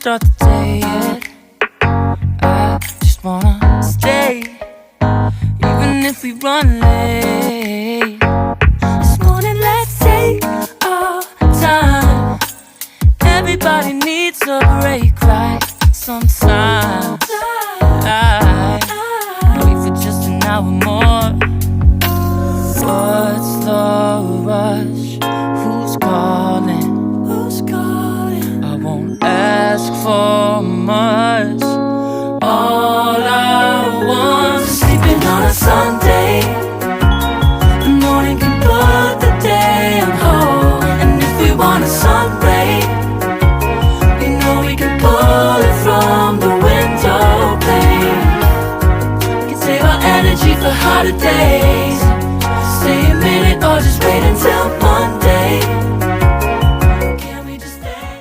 start the day yet. I just wanna stay, even if we run late. This morning, let's take our time. Everybody needs a break, right? Sometimes I wait for just an hour more. What's the rush? Who's calling? Who's calling? I won't ask for much. All I want is sleeping on a Sunday. The morning can put the day on hold. And if we want a sun ray, we know we can pull it from the window pane. We can save our energy for harder days.